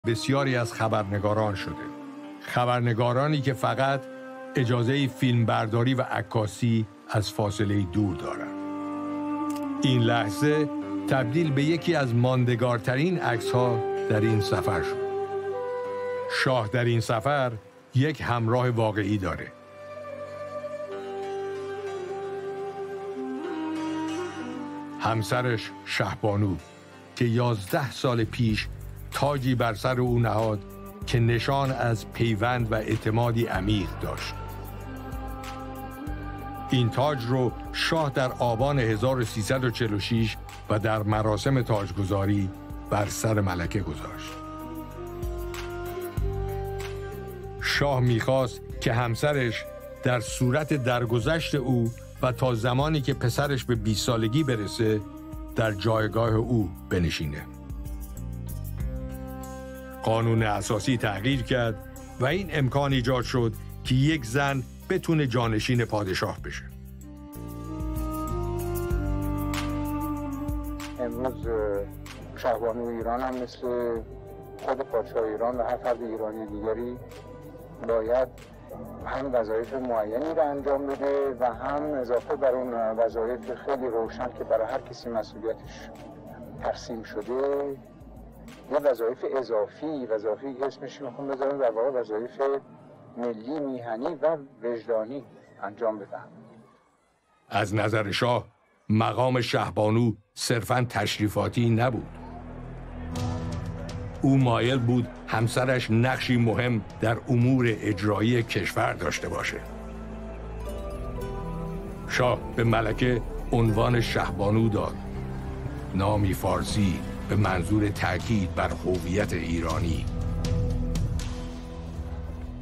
بسیاری از خبرنگاران شده. خبرنگارانی که فقط اجازه فیلمبرداری و عکاسی از فاصله دور دارند. این لحظه تبدیل به یکی از ماندگارترین عکس‌ها در این سفر شد. شاه در این سفر یک همراه واقعی داره. همسرش شهبانو که 11 سال پیش تاجی بر سر او نهاد که نشان از پیوند و اعتمادی عمیق داشت. این تاج رو شاه در آبان 1346 و در مراسم تاجگذاری بر سر ملکه گذاشت. شاه می‌خواست که همسرش در صورت درگذشت او و تا زمانی که پسرش به 20 سالگی برسه در جایگاه او بنشینه. قانون اساسی تغییر کرد و این امکان ایجاد شد که یک زن بتونه جانشین پادشاه بشه. امروز شاهبانو ایران هم مثل خود پادشاه ایران و هر فرد ایرانی دیگری باید هم وظایف معینی رو انجام بده و هم اضافه بر اون وظایف خیلی روشن که برای هر کسی مسئولیتش ترسیم شده یه وظایف اضافی اسمش میخوام بذارم در واقع وظایف ملی، میهنی و وجدانی انجام بدن. از نظر شاه مقام شهبانو صرفاً تشریفاتی نبود. او مایل بود همسرش نقشی مهم در امور اجرایی کشور داشته باشه. شاه به ملکه عنوان شهبانو داد، نامی فارسی به منظور تأکید بر هویت ایرانی،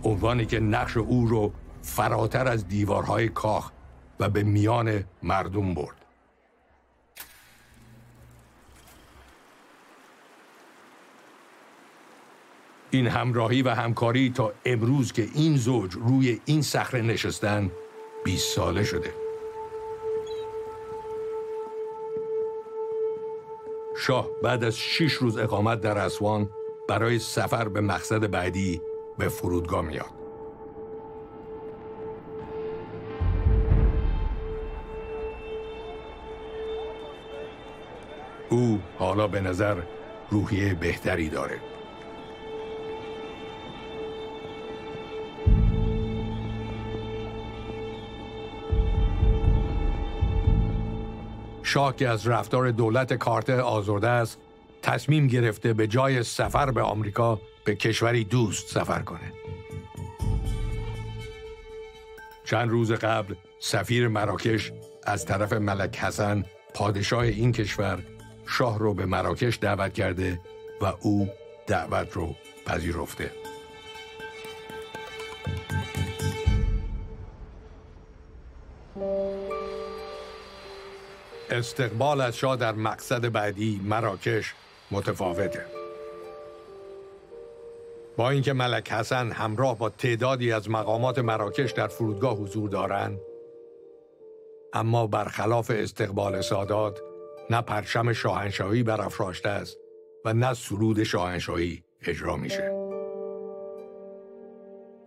عنوانی که نقش او رو فراتر از دیوارهای کاخ و به میان مردم برد. این همراهی و همکاری تا امروز که این زوج روی این صخره نشستن 20 ساله شده. شاه بعد از 6 روز اقامت در اسوان برای سفر به مقصد بعدی به فرودگاه میاد. او حالا به نظر روحیه بهتری داره. شاه که از رفتار دولت کارتر آزرده است، تصمیم گرفته به جای سفر به آمریکا به کشوری دوست سفر کنه. چند روز قبل سفیر مراکش از طرف ملک حسن پادشاه این کشور شاه رو به مراکش دعوت کرده و او دعوت رو پذیرفته. استقبال از شاه در مقصد بعدی مراکش متفاوته. با اینکه ملک حسن همراه با تعدادی از مقامات مراکش در فرودگاه حضور دارند، اما برخلاف استقبال سادات نه پرچم شاهنشاهی برافراشته است و نه سرود شاهنشاهی اجرا میشه.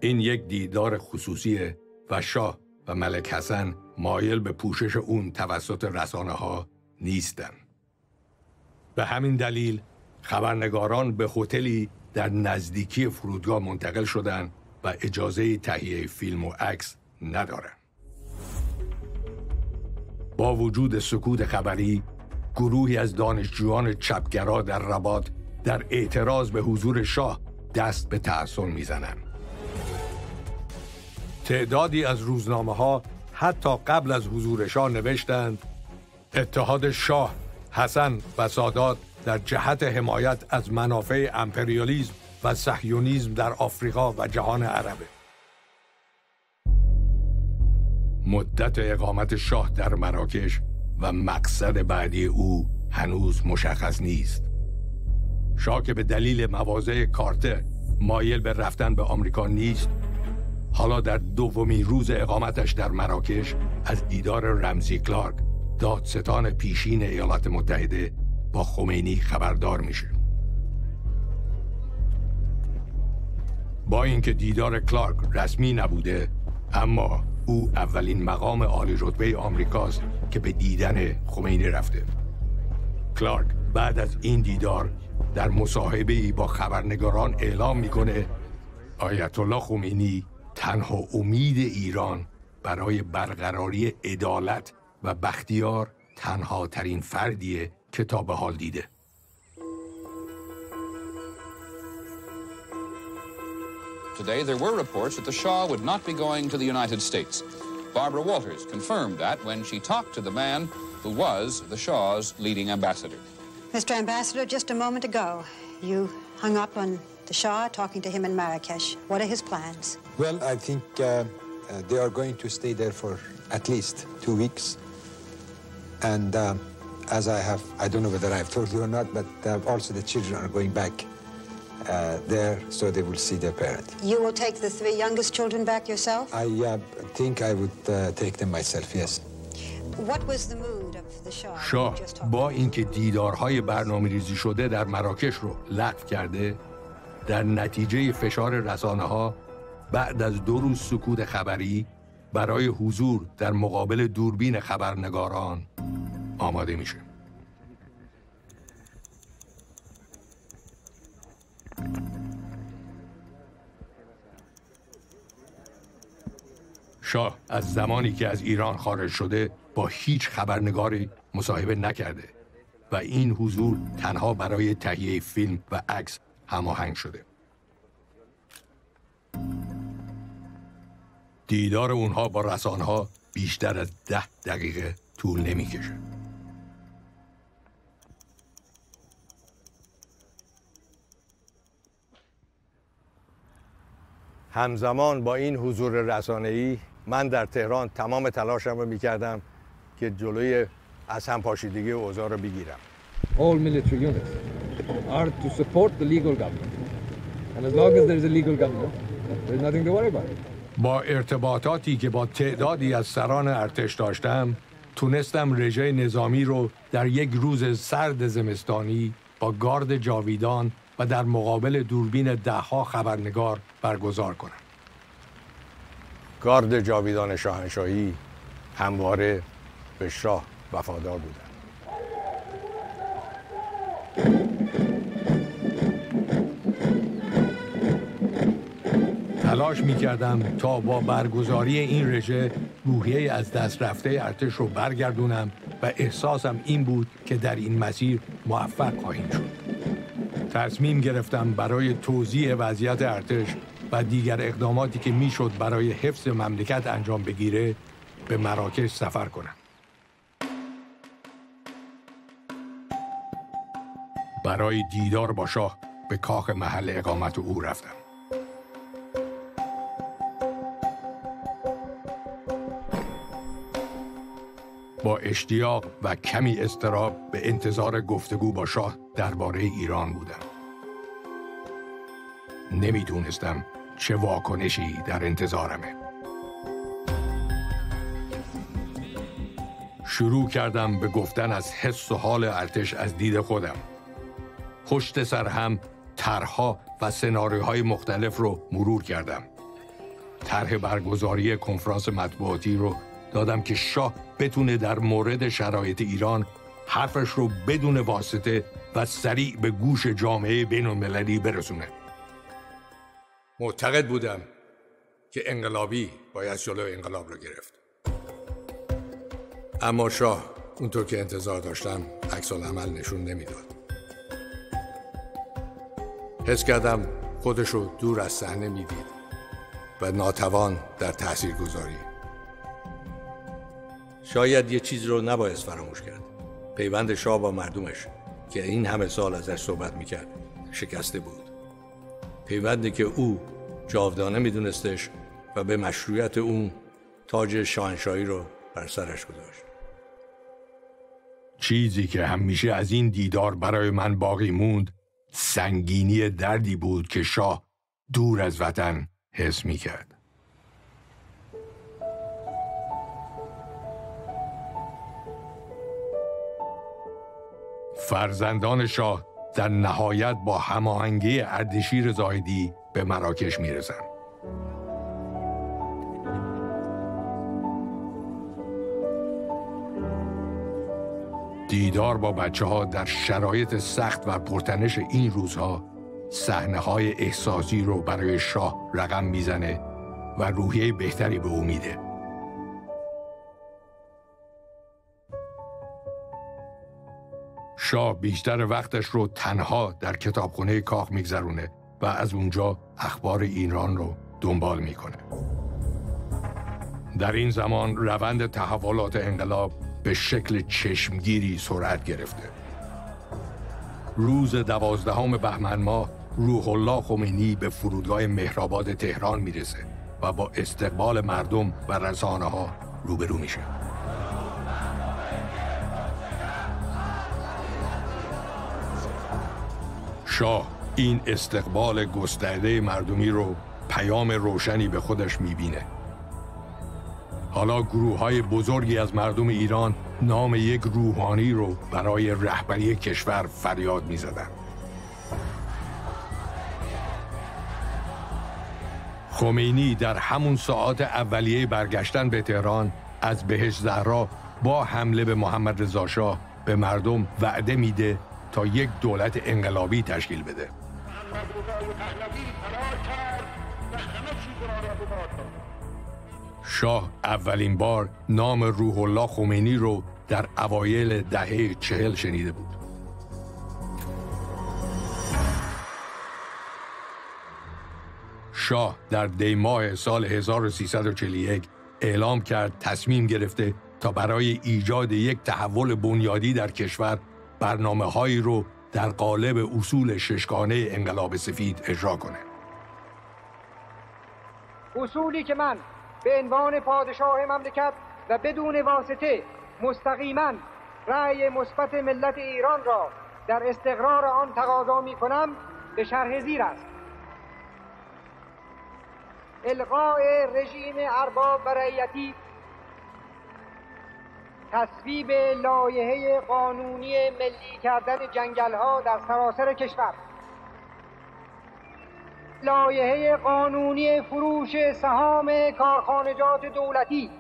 این یک دیدار خصوصیه و شاه و ملک حسن مایل به پوشش اون توسط رسانه‌ها نیستن. به همین دلیل خبرنگاران به هتلی در نزدیکی فرودگاه منتقل شدن و اجازه تهیه فیلم و عکس ندارن. با وجود سکوت خبری، گروهی از دانشجویان چپگرا در رباط در اعتراض به حضور شاه دست به تعصب میزنن. تعدادی از روزنامه‌ها حتی قبل از حضور شاه نوشتند اتحاد شاه، حسن و سادات در جهت حمایت از منافع امپریالیسم و صهیونیسم در آفریقا و جهان عربه. مدت اقامت شاه در مراکش و مقصد بعدی او هنوز مشخص نیست. شاه که به دلیل مواضع کارتر مایل به رفتن به آمریکا نیست، حالا در دومین روز اقامتش در مراکش از دیدار رمزی کلارک، دادستان پیشین ایالات متحده، با خمینی خبردار میشه. با اینکه دیدار کلارک رسمی نبوده، اما او اولین مقام عالی رتبه آمریکاست که به دیدن خمینی رفته. کلارک بعد از این دیدار در مصاحبه‌ای با خبرنگاران اعلام میکنه آیت الله خمینی تنها امید ایران برای برقراری عدالت و بختیار تنها ترین فردیه که تا به حال دیده. Today, there were reports that the Shah would not be going to the United States. Barbara Walters confirmed that when she talked to the man who was the Shah's leading ambassador. Mr. Ambassador, just a moment ago, you hung up on the Shah talking to him in Marrakesh. What are his plans? Well, I think they are going to stay there for at least 2 weeks. And as I don't know whether I've told you or not, but also the children are going back there, so they will see their parent. You will take the 3 youngest children back yourself? I think I would take them myself, yes. What was the mood of the Shah? شاه با اینکه دیدارهای برنامه‌ریزی شده در مراکش رو لغو کرده، در نتیجه فشار رسانه‌ها بعد از 2 روز سکوت خبری برای حضور در مقابل دوربین خبرنگاران آماده میشه. شاه از زمانی که از ایران خارج شده با هیچ خبرنگاری مصاحبه نکرده و این حضور تنها برای تهیه فیلم و عکس هماهنگ شده. دیدار اونها با رسانه‌ها بیشتر از 10 دقیقه طول نمی‌کشه. همزمان با این حضور رسانه‌ای من در تهران تمام تلاشم رو می‌کردم که جلوی از هم پاشیدگی اوضاع رو بگیرم. All military units are to support the legal government. And as long as there is a legal government, there is nothing to worry about. با ارتباطاتی که با تعدادی از سران ارتش داشتم، تونستم رژه نظامی رو در یک روز سرد زمستانی با گارد جاویدان و در مقابل دوربین 10 خبرنگار برگزار کنم. گارد جاویدان شاهنشاهی همواره به شاه وفادار بودند. تلاش می‌کردم تا با برگزاری این رژه روحیه از دست رفته ارتش رو برگردونم و احساسم این بود که در این مسیر موفق خواهیم شد. تصمیم گرفتم برای توزیع وضعیت ارتش و دیگر اقداماتی که میشد برای حفظ مملکت انجام بگیره به مراکش سفر کنم. برای دیدار با شاه به کاخ محل اقامت او رفتم. با اشتیاق و کمی اضطراب به انتظار گفتگو با شاه درباره ایران بودم. نمیدونستم چه واکنشی در انتظارمه. شروع کردم به گفتن از حس و حال ارتش از دید خودم. پشت سر هم طرح‌ها و سناریوهای مختلف رو مرور کردم. طرح برگزاری کنفرانس مطبوعاتی رو دادم که شاه بتونه در مورد شرایط ایران حرفش رو بدون واسطه و سریع به گوش جامعه بین‌المللی برسونه. معتقد بودم که انقلابی باید جلو انقلاب رو گرفت. اما شاه اونطور که انتظار داشتم عکس العمل نشون نمیداد. حس کردم خودش رو دور از صحنه میدید و ناتوان در تاثیرگذاری. شاید یه چیز رو نباید فراموش کرد. پیوند شاه با مردمش که این همه سال ازش صحبت میکرد شکسته بود. پیوندی که او جاودانه میدونستش و به مشروعیت اون تاج شاهنشاهی رو بر سرش گذاشت. چیزی که همیشه از این دیدار برای من باقی موند سنگینی دردی بود که شاه دور از وطن حس میکرد. فرزندان شاه در نهایت با هماهنگی اردشیر زاهدی به مراکش میرسن. دیدار با بچه‌ها در شرایط سخت و پرتنش این روزها صحنه‌های احساسی رو برای شاه رقم میزنه و روحیه بهتری به او میده. شاه بیشتر وقتش رو تنها در کتابخونه کاخ میگذرونه و از اونجا اخبار ایران رو دنبال میکنه. در این زمان روند تحولات انقلاب به شکل چشمگیری سرعت گرفته. روز 12 بهمن ماه روح الله خمینی به فرودگاه مهرآباد تهران میرسه و با استقبال مردم و رسانه‌ها روبرو میشه. شاه این استقبال گسترده مردمی رو پیام روشنی به خودش میبینه. حالا گروه‌های بزرگی از مردم ایران نام یک روحانی رو برای رهبری کشور فریاد می‌زدند. خمینی در همون ساعات اولیه برگشتن به تهران از بهشت زهرا با حمله به محمد رضا شاه به مردم وعده میده تا یک دولت انقلابی تشکیل بده. شاه اولین بار نام روح الله خمینی رو در اوایل دهه 40 شنیده بود. شاه در دی ماه سال 1341 اعلام کرد تصمیم گرفته تا برای ایجاد یک تحول بنیادی در کشور برنامه‌هایی رو در قالب اصول ششگانه انقلاب سفید اجرا کنه. اصولی که من به عنوان پادشاه مملکت و بدون واسطه مستقیما رأی مثبت ملت ایران را در استقرار آن تقاضا می‌کنم به شرح زیر است: الغاء رژیم ارباب و رعیتی، تصویب لایحه قانونی ملی کردن جنگل‌ها در سراسر کشور، لایحه قانونی فروش سهام کارخانجات دولتی،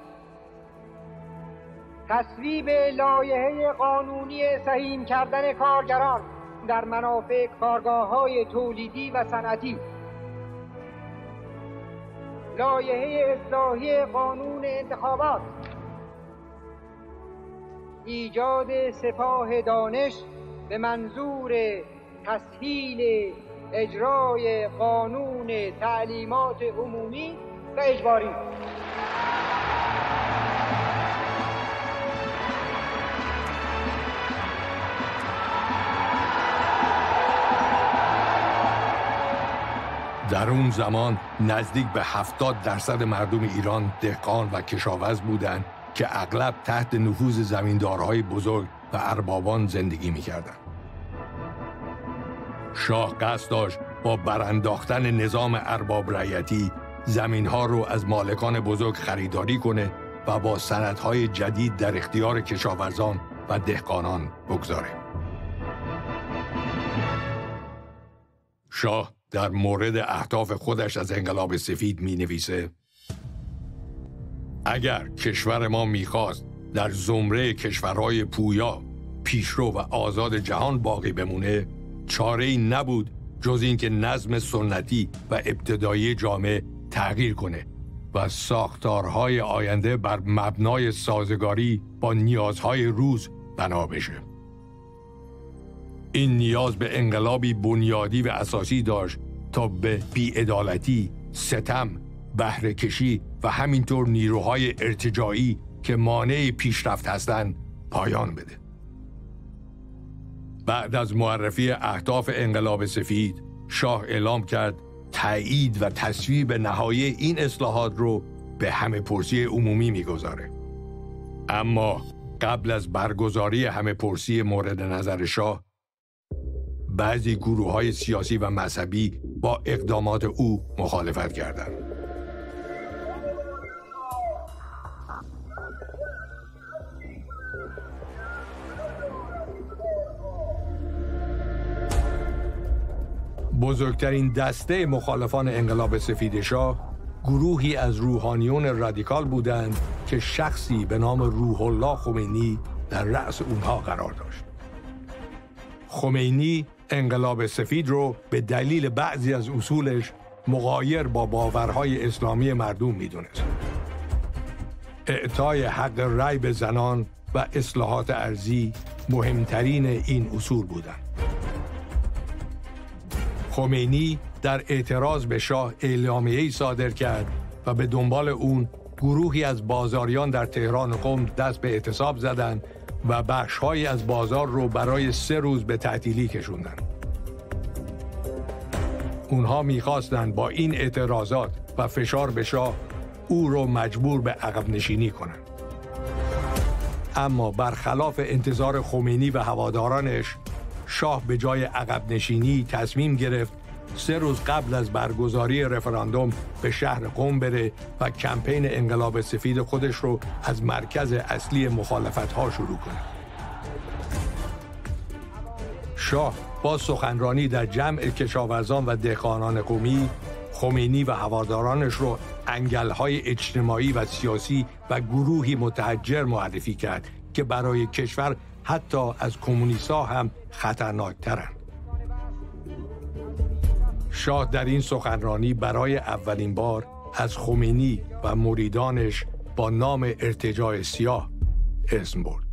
تصویب لایحه قانونی سهیم کردن کارگران در منافع کارگاه‌های تولیدی و صنعتی، لایحه اصلاحی قانون انتخابات، ایجاد سپاه دانش به منظور تسهیل اجرای قانون تعلیمات عمومی و اجباری. در اون زمان نزدیک به 70% مردم ایران دهقان و کشاورز بودند که اغلب تحت نفوذ زمیندارهای بزرگ و اربابان زندگی می‌کردند. شاه قصد داشت با برانداختن نظام ارباب رعیتی زمین‌ها رو از مالکان بزرگ خریداری کنه و با سندهای جدید در اختیار کشاورزان و دهقانان بگذاره. شاه در مورد اهداف خودش از انقلاب سفید می‌نویسه: اگر کشور ما می‌خواست در زمره کشورهای پویا، پیشرو و آزاد جهان باقی بمونه، چاره‌ای نبود جز اینکه نظم سنتی و ابتدایی جامعه تغییر کنه و ساختارهای آینده بر مبنای سازگاری با نیازهای روز بنا بشه. این نیاز به انقلابی بنیادی و اساسی داشت تا به بی‌عدالتی، ستم، بهره‌کشی و همینطور نیروهای ارتجاعی که مانع پیشرفت هستند پایان بده. بعد از معرفی اهداف انقلاب سفید، شاه اعلام کرد تایید و تصویب نهایی این اصلاحات رو به همه‌پرسی عمومی می‌گذاره. اما قبل از برگزاری همه‌پرسی مورد نظر شاه، بعضی گروه‌های سیاسی و مذهبی با اقدامات او مخالفت کردند. بزرگترین دسته مخالفان انقلاب سفید شاه گروهی از روحانیون رادیکال بودند که شخصی به نام روح الله خمینی در رأس اونها قرار داشت. خمینی انقلاب سفید رو به دلیل بعضی از اصولش مغایر با باورهای اسلامی مردم میدونست. اعطای حق رأی به زنان و اصلاحات ارضی مهمترین این اصول بودند. خمینی در اعتراض به شاه اعلامیه‌ای صادر کرد و به دنبال اون گروهی از بازاریان در تهران و قم دست به اعتصاب زدند و بخش‌هایی از بازار رو برای 3 روز به تعطیلی کشوندند. اونها می‌خواستند با این اعتراضات و فشار به شاه او رو مجبور به عقب نشینی کنند. اما برخلاف انتظار خمینی و هوادارانش، شاه به جای عقب نشینی تصمیم گرفت 3 روز قبل از برگزاری رفراندوم به شهر قم بره و کمپین انقلاب سفید خودش رو از مرکز اصلی مخالفت‌ها شروع کنه. شاه با سخنرانی در جمع کشاورزان و دهقانان قمی، خمینی و هوادارانش رو انگل‌های اجتماعی و سیاسی و گروهی متحجر معرفی کرد که برای کشور حتی از کمونیست‌ها هم خطرناک‌ترند. شاه در این سخنرانی برای اولین بار از خمینی و مریدانش با نام ارتجاع سیاه اسم برد.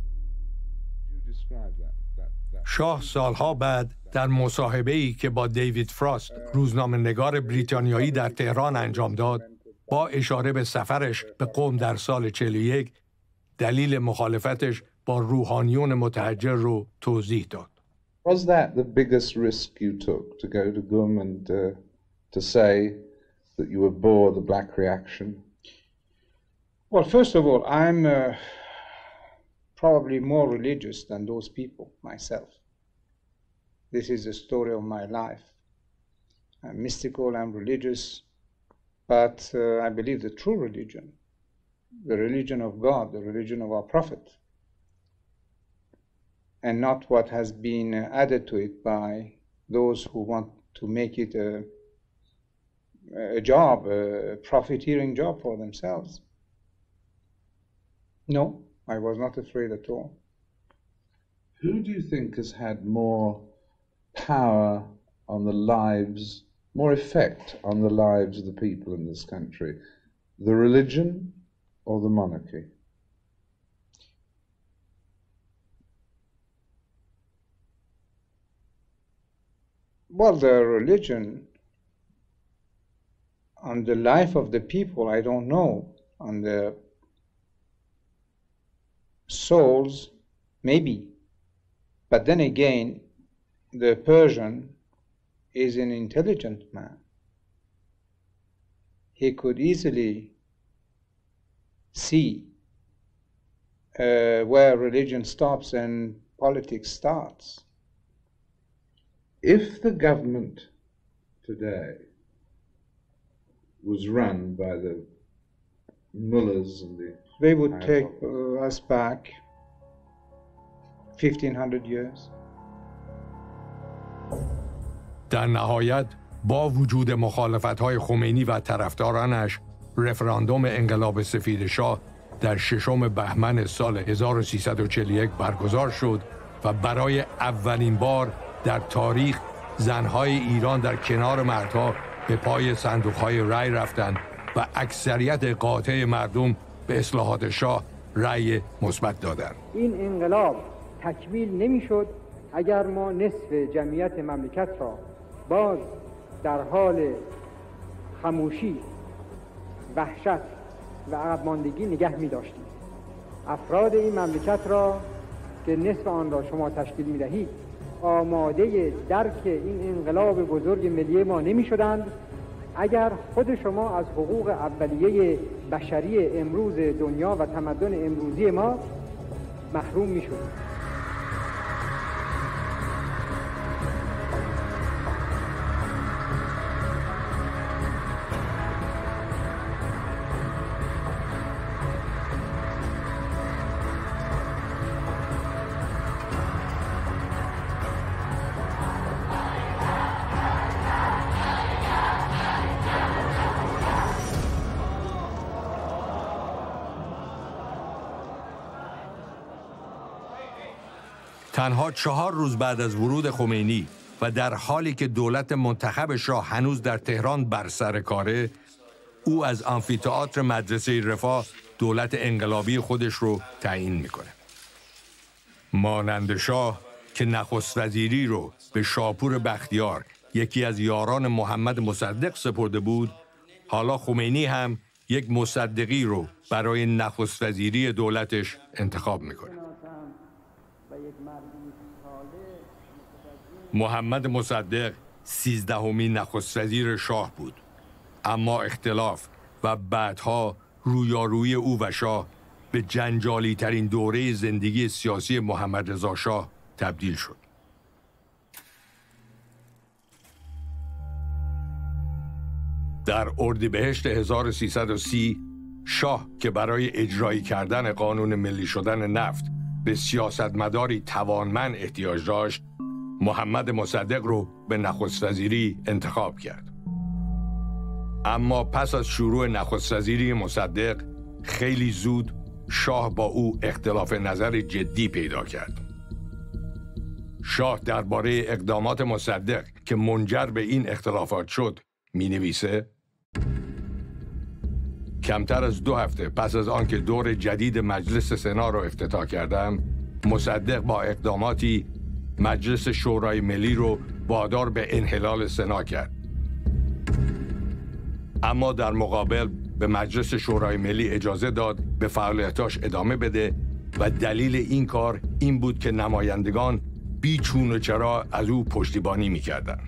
شاه سالها بعد در مصاحبه‌ای که با دیوید فراست روزنامه‌نگار بریتانیایی در تهران انجام داد، با اشاره به سفرش به قم در سال 41 دلیل مخالفتش با روحانیون متحجر رو توضیح داد. Was that the biggest risk you took to go to Qum and to say that you would bore the black reaction? Well, first of all, I'm probably more religious than those people myself. This is the story of my life. I'm mystical, I'm religious, but I believe the true religion, the religion of God, the religion of our Prophet, and not what has been added to it by those who want to make it a job, a profiteering job for themselves. No, I was not afraid at all. Who do you think has had more power on the lives, more effect on the lives of the people in this country, the religion or the monarchy? Well, the religion on the life of the people, I don't know. On the souls, maybe. But then again, the Persian is an intelligent man. He could easily see where religion stops and politics starts. If the government today was run by the mullahs and the... They would take us back 1500 years. در نهایت با وجود مخالفت‌های خمینی و طرفدارانش، رفراندوم انقلاب سفید شاه در 6 بهمن سال 1341 برگزار شد و برای اولین بار در تاریخ زنهای ایران در کنار مردها به پای صندوق‌های رأی رفتند و اکثریت قاطع مردم به اصلاحات شاه رأی مثبت دادند. این انقلاب تکمیل نمی‌شد اگر ما نصف جمعیت مملکت را باز در حال خاموشی، وحشت و عقب ماندگی نگه می‌داشتیم. افراد این مملکت را که نصف آن را شما تشکیل می‌دهید آماده درک این انقلاب بزرگ ملی ما نمی‌شدند اگر خود شما از حقوق اولیه بشری امروز دنیا و تمدن امروزی ما محروم می‌شدید. تنها 4 روز بعد از ورود خمینی و در حالی که دولت منتخب شاه هنوز در تهران بر سر کاره، او از آمفی‌تئاتر مدرسه رفاه دولت انقلابی خودش رو تعیین میکنه. مانند شاه که نخست وزیری رو به شاپور بختیار، یکی از یاران محمد مصدق سپرده بود، حالا خمینی هم یک مصدقی رو برای نخست وزیری دولتش انتخاب میکنه. محمد مصدق 13مین نخست وزیر شاه بود، اما اختلاف و بعدها رویارویی او و شاه به جنجالی ترین دوره زندگی سیاسی محمد رضا شاه تبدیل شد. در اردیبهشت 1330 شاه که برای اجرایی کردن قانون ملی شدن نفت به سیاستمداری توانمند احتیاج داشت، محمد مصدق رو به نخست وزیری انتخاب کرد. اما پس از شروع نخست وزیری مصدق، خیلی زود شاه با او اختلاف نظر جدی پیدا کرد. شاه درباره اقدامات مصدق که منجر به این اختلافات شد می‌نویسه: کمتر از 2 هفته پس از آنکه دور جدید مجلس سنا را افتتاح کردم، مصدق با اقداماتی مجلس شورای ملی رو وادار به انحلال سنا کرد. اما در مقابل به مجلس شورای ملی اجازه داد به فعالیتاش ادامه بده و دلیل این کار این بود که نمایندگان بی چون و چرا از او پشتیبانی می‌کردند.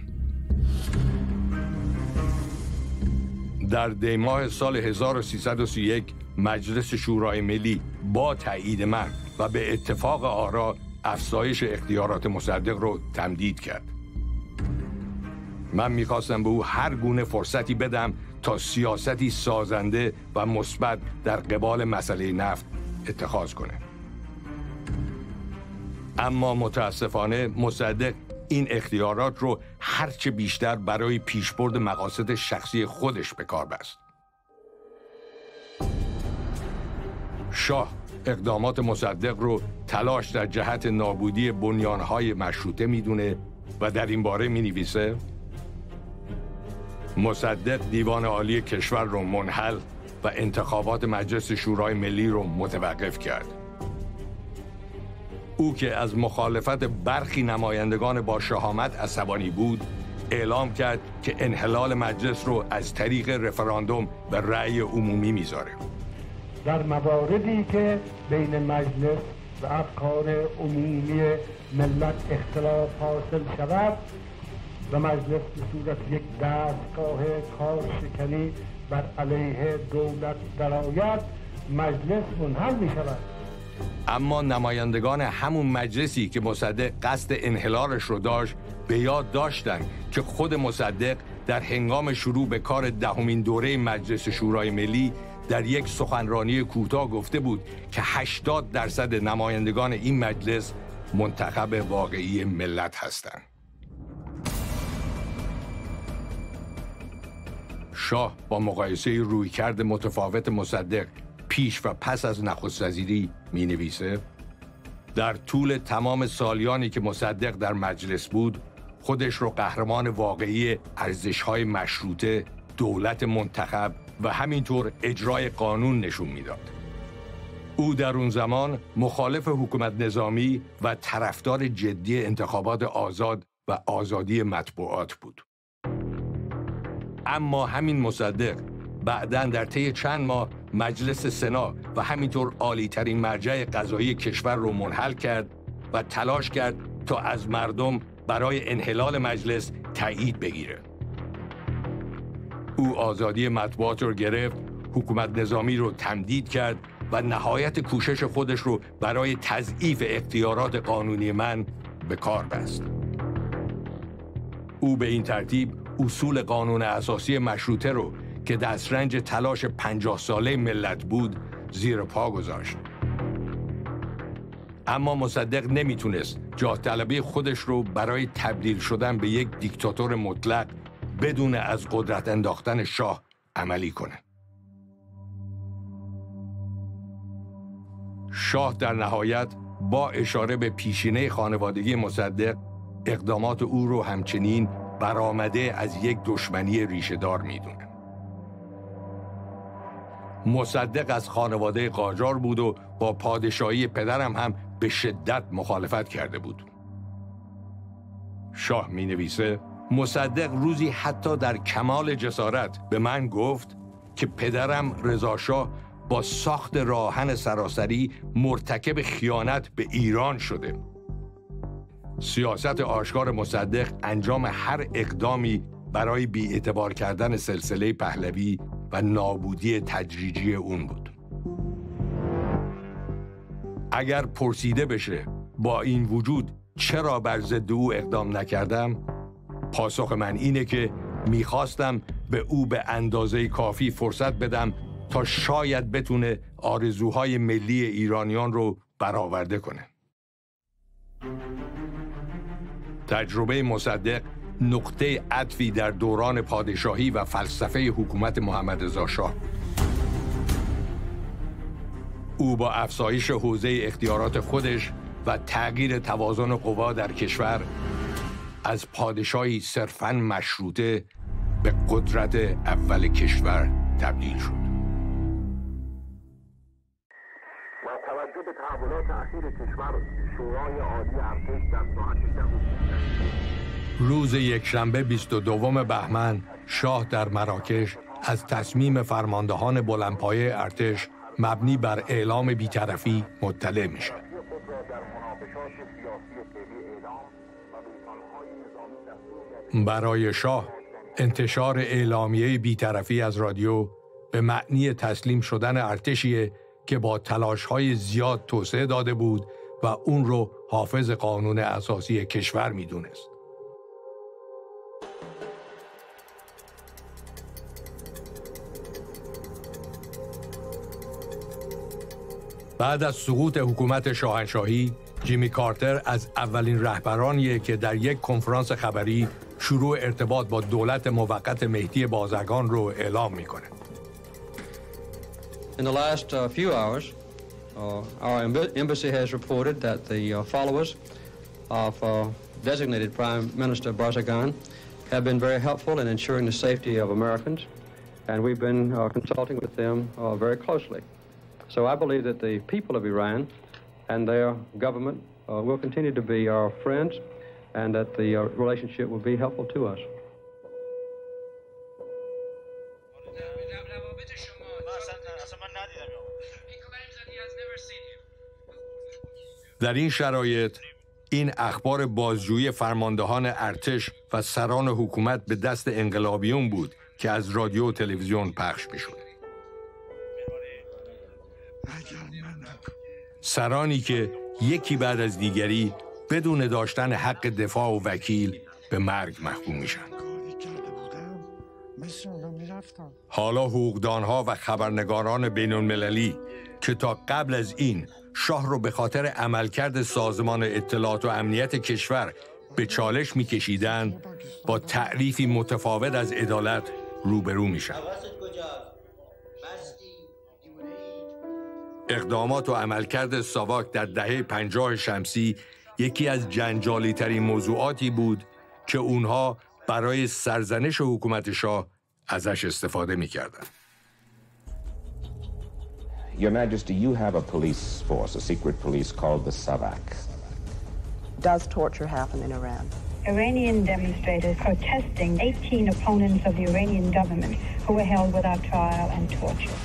در دیماه سال 1331 مجلس شورای ملی با تایید من و به اتفاق آرا افزایش اختیارات مصدق رو تمدید کرد. من می‌خواستم به او هر گونه فرصتی بدم تا سیاستی سازنده و مثبت در قبال مسئله نفت اتخاذ کنه. اما متاسفانه مصدق این اختیارات رو هرچه بیشتر برای پیشبرد مقاصد شخصی خودش به کار بست. شاه اقدامات مصدق رو تلاش در جهت نابودی بنیانهای مشروطه میدونه و در این باره مینویسه: مصدق دیوان عالی کشور رو منحل و انتخابات مجلس شورای ملی رو متوقف کرد. او که از مخالفت برخی نمایندگان با شهامت عصبانی بود، اعلام کرد که انحلال مجلس رو از طریق رفراندوم به رأی عمومی میذاره. در مواردی که بین مجلس و افکار عمومی ملت اختلاف حاصل شود و مجلس به صورت یک دستگاه کارشکنی بر علیه دولت درآید، مجلس منحل می شود. اما نمایندگان همون مجلسی که مصدق قصد انحلالش رو داشت به یاد داشتن که خود مصدق در هنگام شروع به کار 10مین دوره مجلس شورای ملی در یک سخنرانی کوتاه گفته بود که 80% نمایندگان این مجلس منتخب واقعی ملت هستند. شاه با مقایسه رویکرد متفاوت مصدق پیش و پس از نخست وزیری می نویسه: در طول تمام سالیانی که مصدق در مجلس بود، خودش رو قهرمان واقعی ارزش‌های مشروطه، دولت منتخب و همینطور اجرای قانون نشون میداد. او در اون زمان مخالف حکومت نظامی و طرفدار جدی انتخابات آزاد و آزادی مطبوعات بود. اما همین مصدق بعداً در طی چند ماه مجلس سنا و همینطور عالی‌ترین مرجع قضایی کشور رو منحل کرد و تلاش کرد تا از مردم برای انحلال مجلس تایید بگیره. او آزادی مطبوعات رو گرفت، حکومت نظامی رو تمدید کرد و نهایت کوشش خودش رو برای تضعیف اختیارات قانونی من به کار بست. او به این ترتیب اصول قانون اساسی مشروطه رو که دسترنج تلاش 50 ساله ملت بود زیر پا گذاشت. اما مصدق نمیتونست جاه طلبی خودش رو برای تبدیل شدن به یک دیکتاتور مطلق بدون از قدرت انداختن شاه عملی کنه. شاه در نهایت با اشاره به پیشینه خانوادگی مصدق اقدامات او رو همچنین برآمده از یک دشمنی ریشه‌دار می‌دونه. مصدق از خانواده قاجار بود و با پادشاهی پدرم هم به شدت مخالفت کرده بود. شاه می‌نویسه مصدق روزی حتی در کمال جسارت به من گفت که پدرم رضاشاه با ساخت راهن سراسری مرتکب خیانت به ایران شده. سیاست آشکار مصدق انجام هر اقدامی برای بی‌اعتبار کردن سلسله پهلوی و نابودی تدریجی اون بود. اگر پرسیده بشه با این وجود چرا بر ضد او اقدام نکردم، پاسخ من اینه که میخواستم به او به اندازه کافی فرصت بدم تا شاید بتونه آرزوهای ملی ایرانیان رو برآورده کنه. تجربه مصدق نقطه عطفی در دوران پادشاهی و فلسفه حکومت محمد رضا شاه. او با افزایش حوزه اختیارات خودش و تغییر توازن قوا در کشور از پادشاهی صرفاً مشروطه به قدرت اول کشور تبدیل شد. با توجه به تحولات اخیر کشور، شورای عالی ارتش در ساعت 10 روز یکشنبه 22 بهمن شاه در مراکش از تصمیم فرماندهان بلندپایه ارتش مبنی بر اعلام بی‌طرفی مطلع میشه. برای شاه انتشار اعلامیه بی‌طرفی از رادیو به معنی تسلیم شدن ارتشیه که با تلاش‌های زیاد توسعه داده بود و اون رو حافظ قانون اساسی کشور میدونست. بعد از سقوط حکومت شاهنشاهی، جیمی کارتر از اولین رهبرانیه که در یک کنفرانس خبری شروع ارتباط با دولت موقت مهدی بازرگان رو اعلام میکنه. In the last few hours, our embassy has reported that the followers of designated Prime Minister Barzagan have been very helpful in ensuring the safety of Americans, and we've been consulting with them very closely. So I believe that the people of Iran and their government will continue to be our friends, and that the relationship will be helpful to us. در این شرایط این اخبار بازجویی فرماندهان ارتش و سران حکومت به دست انقلابیون بود که از رادیو و تلویزیون پخش می‌شد. سرانی که یکی بعد از دیگری بدون داشتن حق دفاع و وکیل به مرگ محکوم میشن. حالا حقوقدانها و خبرنگاران بین‌المللی که تا قبل از این شاه رو به خاطر عملکرد سازمان اطلاعات و امنیت کشور به چالش میکشیدند، با تعریفی متفاوت از عدالت روبرو میشن. اقدامات و عملکرد ساواک در دهه 50 شمسی یکی از جنجالی ترین موضوعاتی بود که اونها برای سرزنش حکومت شاه ازش استفاده می‌کردند. Your Majesty, you have a police force, a secret police called the SAVAK. Does torture happen in Iran? Iranian demonstrators protesting 18 opponents of the Iranian government who were held without trial and torture.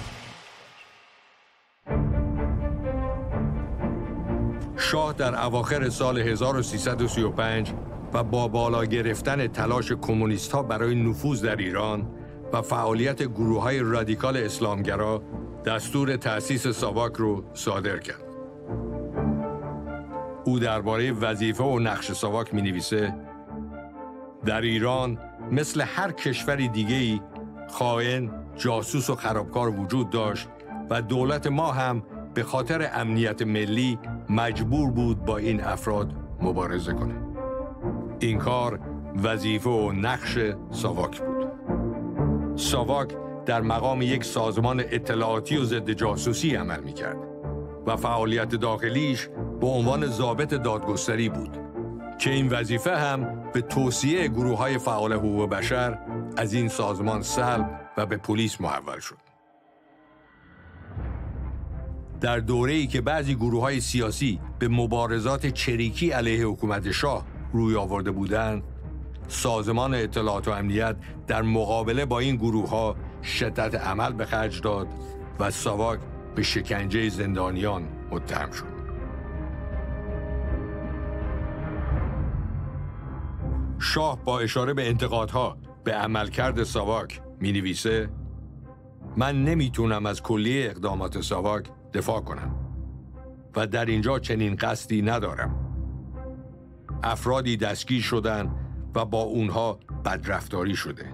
شاه در اواخر سال 1335 و با بالا گرفتن تلاش کمونیست‌ها برای نفوذ در ایران و فعالیت گروه‌های رادیکال اسلامگرا دستور تأسیس ساواک رو صادر کرد. او درباره وظیفه و نقش ساواک می‌نویسه: در ایران مثل هر کشوری دیگه‌ای خائن، جاسوس و خرابکار وجود داشت و دولت ما هم به خاطر امنیت ملی مجبور بود با این افراد مبارزه کنه. این کار وظیفه و نقش ساواک بود. ساواک در مقام یک سازمان اطلاعاتی و ضد جاسوسی عمل می‌کرد و فعالیت داخلیش به عنوان ضابط دادگستری بود که این وظیفه هم به توصیه گروه‌های فعال حقوق بشر از این سازمان سلب و به پلیس محول شد. در دوره‌ای که بعضی گروه‌های سیاسی به مبارزات چریکی علیه حکومت شاه روی آورده بودند، سازمان اطلاعات و امنیت در مقابله با این گروه‌ها شدت عمل به خرج داد و ساواک به شکنجه زندانیان متهم شد. شاه با اشاره به انتقادها به عملکرد ساواک می‌نویسه: من نمیتونم از کلیه اقدامات ساواک دفاع کنم و در اینجا چنین قصدی ندارم. افرادی دستگیر شدن و با اونها بدرفتاری شده.